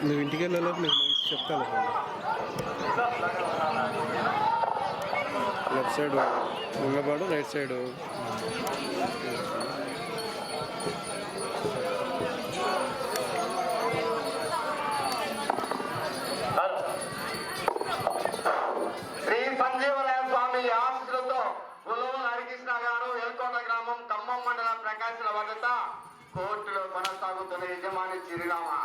నువ్వు ఇంటికి వెళ్ళేలోపు నీకు మంచి చెప్తాను. Left side Mungapadu, right side Sri Sanjeevaraya Swami ఆశీస్సులతో ఉలవల హరికృష్ణ గారు ఎల్కోట గ్రామం ఖమ్మం మండలం ప్రకాశం వద్ద కోర్టులో కొనసాగుతున్న యజమాని చిరునామా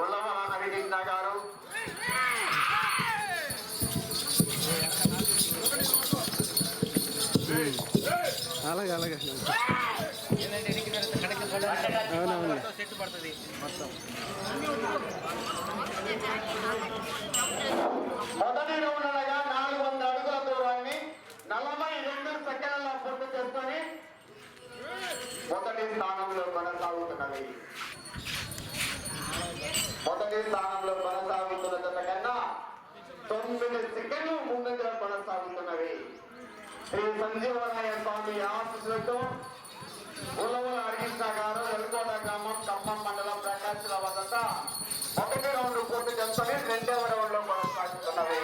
ఉలవల హరికృష్ణ గారు అలాగే అలాగే అవునవును. మొదటి రౌండ్ అనగా 400 అడుగుల దూరాన్ని 42 సెకండ్లలో పూర్తి చేసుకొని మొదటి స్థానంలో కొనసాగుతున్నది. మొదటి స్థానంలో కొనసాగుతున్న జత కన్నా 9 సెకండ్లు ముందుగా కొనసాగుతున్నవి. శ్రీ సంజీవరాయ స్వామి ఆశీస్సులతో ఉలవల హరికృష్ణ గారు ఎల్కోట గ్రామం ఖమ్మం మండలం ప్రకాశం వద్ద మొదటి రౌండ్ పూర్తి చేసుకొని 2వ రౌండ్ లో కొనసాగుతున్నవి.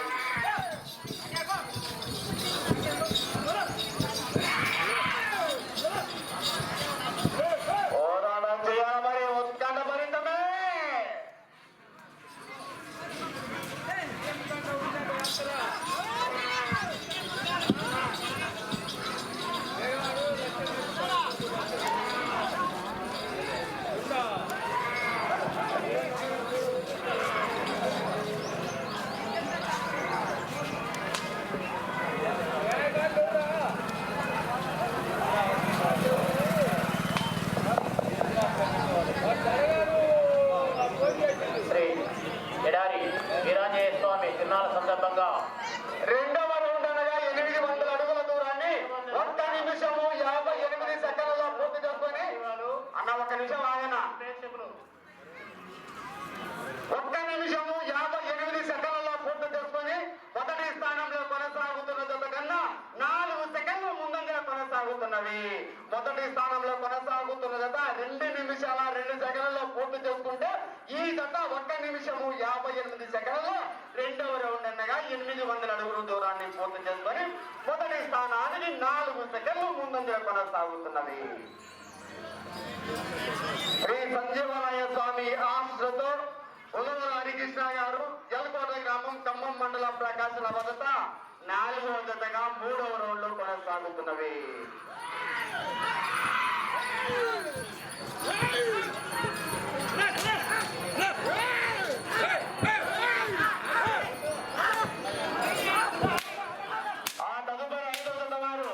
పోరాటం చేయాలి మరి, ఉత్కంఠ భరితమే. శ్రీ ఎడారి వీరాంజనేయ స్వామి తిరునాళ్ళ సందర్భంగా 2వ రౌండ్ అనగా 800 అడుగుల దూరాన్ని 1 నిమిషము 58 సెకండ్లలో పూర్తి చేసుకొని అన్న 1 నిమిషం ఆగన 1 నిమిషము 58 సెకండ్లలో పూర్తి చేసుకొని మొదటి స్థానంలో కొనసాగుతున్న జత కన్నా 4 సెకండ్లు ముందంగా కొనసాగుతున్నవి. మొదటి స్థానంలో కొనసాగుతున్న జత 2 నిమిషాల 2 సెకండ్లలో పూర్తి చేసుకుంటే ఈ జత 1 నిమిషము 58 సెకండ్లలో 2వ రౌండ్ అనగా 800 అడుగుల దూరాన్ని పూర్తి చేసుకొని మొదటి స్థానానికి 4 సెకండ్లు ముందంగా కొనసాగుతున్నవి. శ్రీ సంజీవరాయ స్వామి ఆశీస్సులతో ఉలవల హరికృష్ణ గారు ఎల్కోట గ్రామం ఖమ్మం మండలం ప్రకాశం వద్ద 4వ జతగా 3వ రౌండ్ లో కొనసాగుతున్నవి. ఆ తదుపరి 5వ జత వారు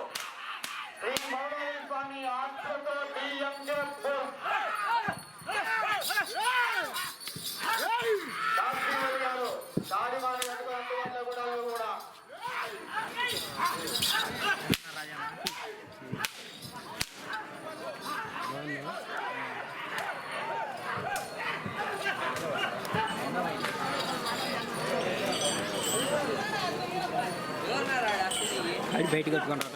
శ్రీ మౌళవి స్వామి ఆశీస్సులతో డిఎంకే గారు దాడిమాని అందుబాటులో కూడా అది బయటకు వచ్చుకుంటా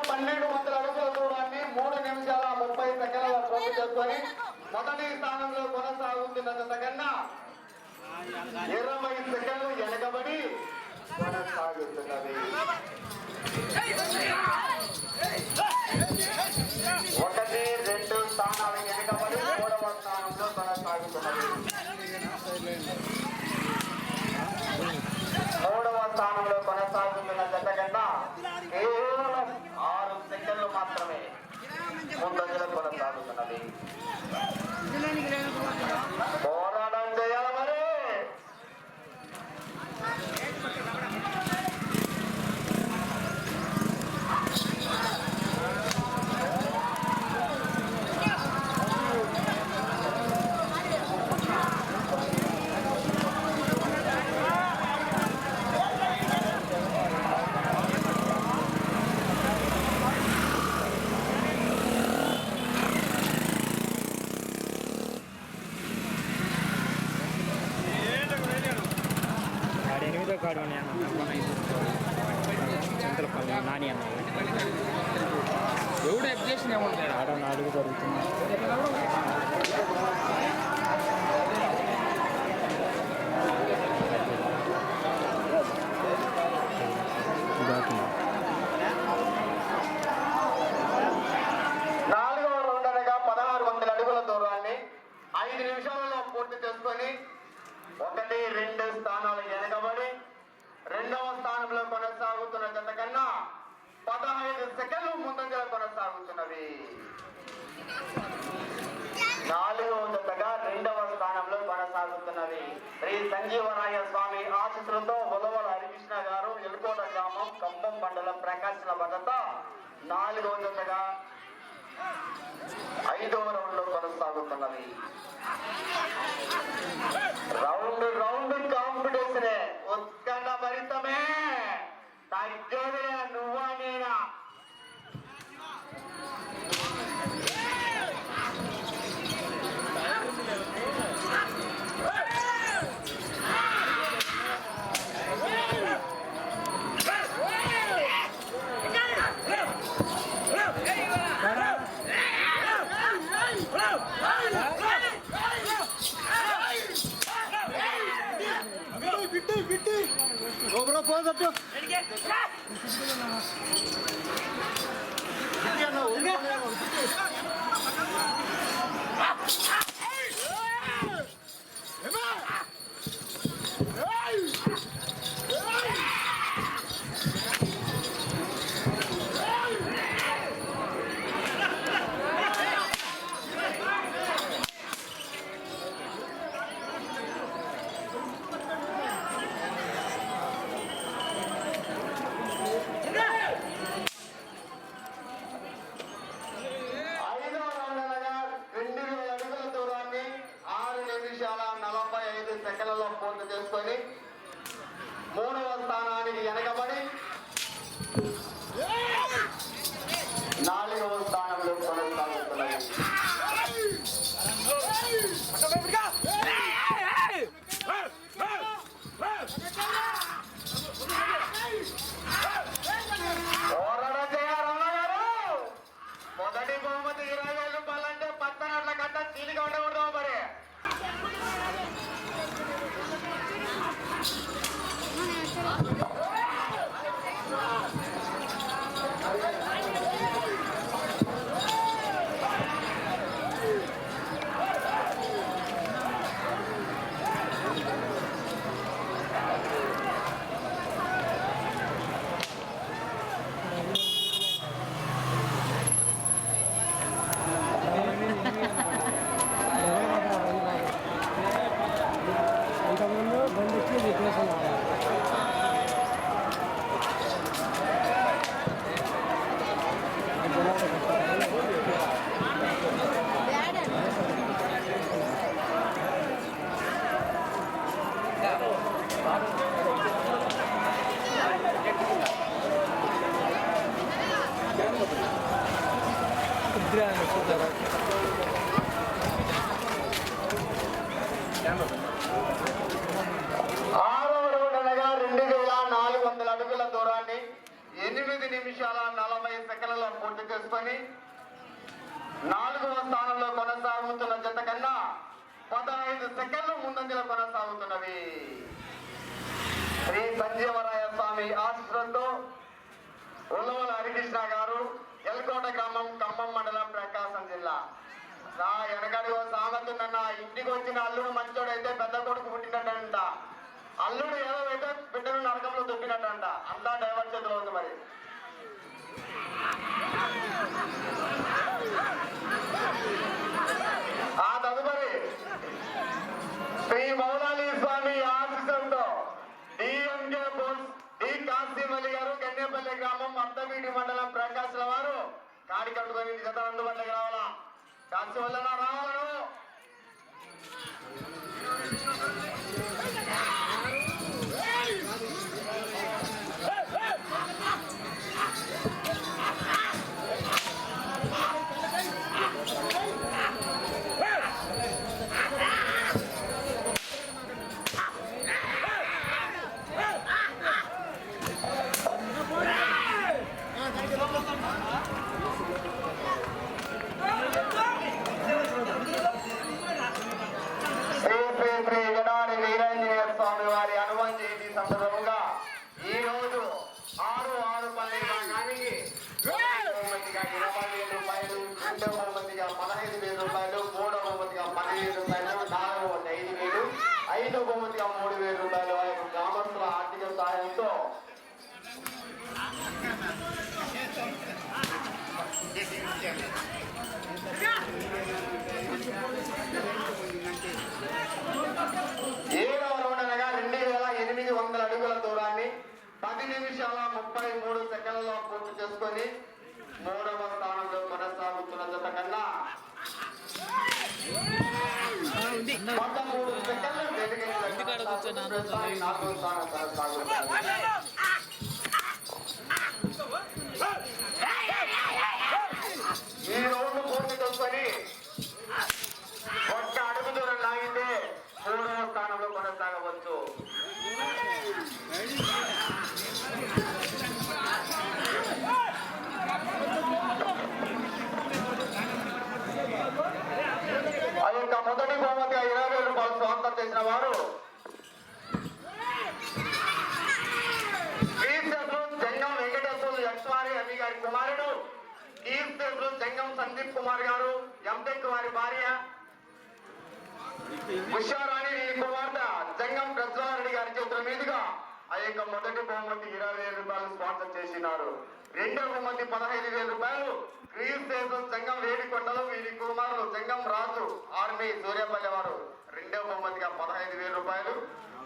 1200 అడుగుల దూరాన్ని 3 నిమిషాల 30 సెకండ్ల పూర్తి చేసుకొని మొదటి స్థానంలో కొనసాగుతున్న జత కన్నా 20 సెకండ్లు వెనకబడి కొనసాగుతున్నది. 1-2 స్థానాలు వెనకబడి 3వ స్థానంలో కొనసాగుతున్నది. 3వ స్థానంలో కొనసాగుతున్న జత కన్నా కేవలం 6 సెకండ్లు మాత్రమే ముందంజలో కొనసాగుతున్నది. పోరాటం చేయాలి మరి. కాడు అని చింతలపల్లి నాని అన్న ఎవడు అప్లికేషన్ ఏమంటాడు ఆడ 4 జరుగుతుంది. శ్రీ సంజీవరాయ స్వామి ఆశీస్సులతో ఉలవల హరికృష్ణ గారు ఎల్కోట గ్రామం కంబం మండలం ప్రకాశం భద్రత 4వ జతగా 5వ రౌండ్ లో కొనసాగుతున్నది. రౌండ్ కాంపిటీషన్ ఉత్కంఠ భరితమే, తగ్గేదే నువ్వా నేనా. గోబ్రో పోదట్టు సెకండ్లలో పూర్తి చేసుకొని 3వ స్థానానికి వెనకబడి 4వ స్థానంలో కొనసాగుతున్నది. మొదటి బహుమతి 20,000 రూపాయలంటే పచ్చనట్ల కట్ట చీలిగా ఉండకూడదు మరి. ఆరవ రౌండ్ అనగా 2,400 అడుగుల దూరాన్ని 8 నిమిషాల 40 సెకండ్లలో పూర్తి చేసుకొని 4వ స్థానంలో కొనసాగుతున్న జత కన్నా 15 సెకండ్లు ముందంజలో కొనసాగుతున్నవి. శ్రీ సంజీవరాయ స్వామి ఆశీస్సులతో ఉలవల హరికృష్ణ గారు ఎల్కోట గ్రామం ఖమ్మం మండలం ప్రకాశం జిల్లా. నా వెనకాడి సామెత ఉందన్న, ఇంటికి వచ్చిన అల్లుడు మంచోడైతే పెద్ద కొడుకు పుట్టినట్టంట, అల్లుడు ఏదో అయితే బిడ్డను నరకంలో దుప్పినట్టంట. అంతా డైవర్ చేతిలో ఉంది మరి. ఆ తదుపరి శ్రీ మౌలాలి స్వామి ఆశీస్సులతో డిఎంకే బోల్స్ డి కాశీమల్లి గారు గన్నేపల్లి గ్రామం అత్తవీడి మండలం ప్రకాశం వారు కాడి కట్టుకొని జత అందుబాటులోకి రావాలా. కాశీ వల్ల రావాలను. సందర్భంగా ఈ రోజు 6 పల్లె విభాగానికి 20,000 రూపాయలు, 2వ బహుమతిగా 15,000 రూపాయలు, 3వ బహుమతిగా 15,000 రూపాయలు, 4వ బహుమతి 5,000, 5వ బహుమతిగా 3,000 రూపాయలు వారి గ్రామస్తుల ఆర్థిక సహాయంతో ఏడవ 10 నిమిషాల 33 సెకండ్లలో పూర్తి చేసుకొని 3వ స్థానంలో కొనసాగుతున్న జత కన్నా 13 సెకండ్లు వెనుకబడి 4వ స్థానం కొనసాగుతుంది. ఈ రౌండ్ పూర్తి చేసుకొని ఒక్క అడుగు దూరం లాగితే 3వ స్థానంలో కొనసాగవచ్చు. ఆ యొక్క మొదటి బహుమతిగా 20,000 రూపాయలు స్వాగతం చేసిన వారు జంగం వెంకటేశ్వరులు లక్ష్మారి అమ్మి గారి కుమారుడు, కీర్తిశేషులు జంగం సందీప్ కుమార్ గారు, ఎంటెక్ వారి భార్య ఉషారాణి కుమార్తె జంగం ప్రజ్వలారెడ్డి గారి చేతుల మీదుగా ఆ యొక్క మొదటి బహుమతి 20,000 రూపాయలు స్పాన్సర్ చేసినారు. రెండవ బహుమతి 15,000 రూపాయలు కీర్తిశేషులు జంగం వేడికొండలు వీరి కుమారులు జంగం రాజు ఆర్మీ సూర్యాపల్లి వారు రెండవ బహుమతిగా 15,000 రూపాయలు.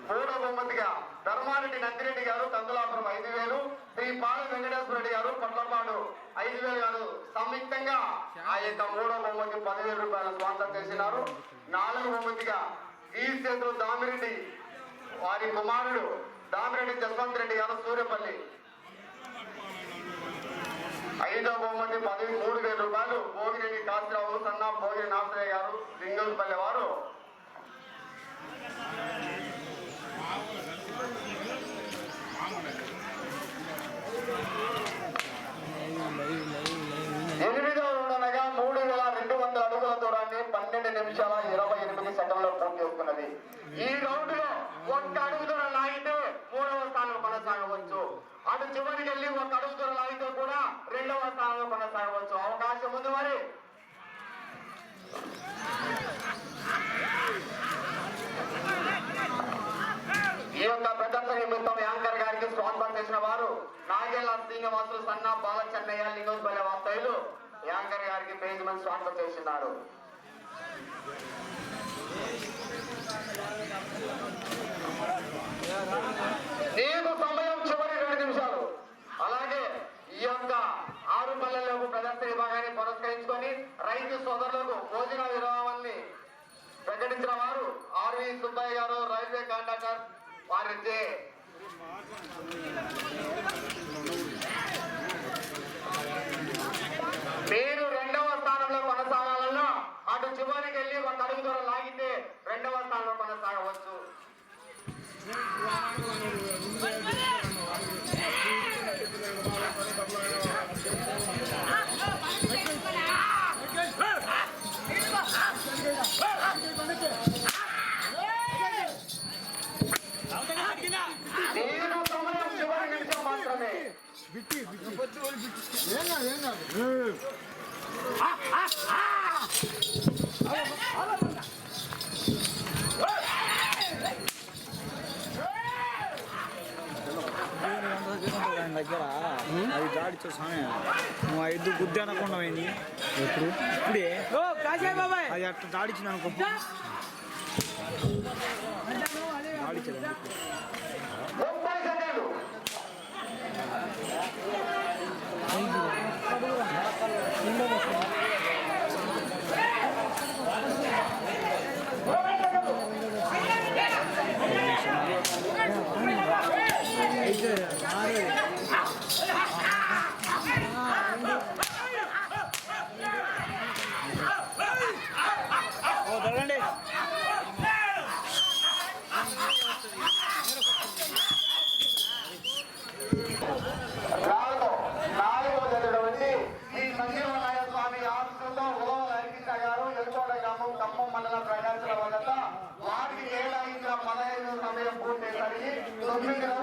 మూడవ బహుమతిగా ధర్మారెడ్డి నందిరెడ్డి గారు కందులాపురం 5,000, శ్రీ పాల వెంకటేశ్వర రెడ్డి గారు పట్లపాడు 5,000 గారు సంయుక్తంగా ఆ యొక్క మూడవ బహుమతి 10,000 రూపాయలు స్పాన్సర్ చేసినారు. నాలుగవ బహుమతిగా కీర్తిశేషులు దామిరెడ్డి వారి కుమారుడు దామిరెడ్డి జస్వంత్ రెడ్డి గారు సూర్యపల్లి. ఐదవ బహుమతి 13,000 రూపాయలు భోగిరెడ్డి కాశీరావు సన్నా భోగి నాసయ్య గారు లింగంపల్లి వారు. ఎనిమిదవ రౌండ్ అనగా 3,200 అడుగుల దూరాన్ని 12 నిమిషాల 28 సెకండ్లలో పూర్తి చేసుకున్నది. ఈ రౌండ్ లో ఒక్క అడుగు దూరం లాగితే 3వ స్థానంలో కొనసాగవచ్చు. అటు చివరికి వెళ్ళి ఒక అడుగు దూరం లాగితే కూడా 2వ స్థానంలో కొనసాగవచ్చు. అవకాశం ఉంది. మరి ఈ యొక్క ప్రదర్శన నిమిత్తం యాంకర్ గారికి స్పాన్సర్ చేసిన వారు నాగేళ్ల శ్రీనివాసులు సన్నా బాల చెన్నయ్య లింగంపల్లి వాస్తవ్యులు యాంకర్ గారికి పేజ్మెంట్ స్పాన్సర్ చేస్తున్నారు. నీకు సమయం చివరి 2 నిమిషాలు. అలాగే ఈ యొక్క 6 పల్లెలకు ప్రదర్శన విభాగాన్ని పురస్కరించుకొని రైతు సోదరులకు భోజన విరామాన్ని ప్రకటించిన వారు ఆర్వి సుబ్బయ్య గారు రైల్వే కాంట్రాక్టర్ వారిచే మీరు 2వ స్థానంలో కొనసాగాలన్నా అటు చివరికి వెళ్ళి ఒక అడుగు దూరం లాగితే 2వ స్థానంలో కొనసాగవచ్చు. నేను సమయం చివరి నిమిషం మాత్రమే. దగ్గర అది దాడిచో స్వామి నువ్వు 5 గుద్ది అనకుండా పోయింది. ఇప్పుడే అది అట్లా దాడిచ్చిన అనుకో దాడిచ్చలేదు. ఖమ్మం మండలం ప్రజాంతర వద్ద వారికి కేటాయించిన 15 సమయం పూర్తి 9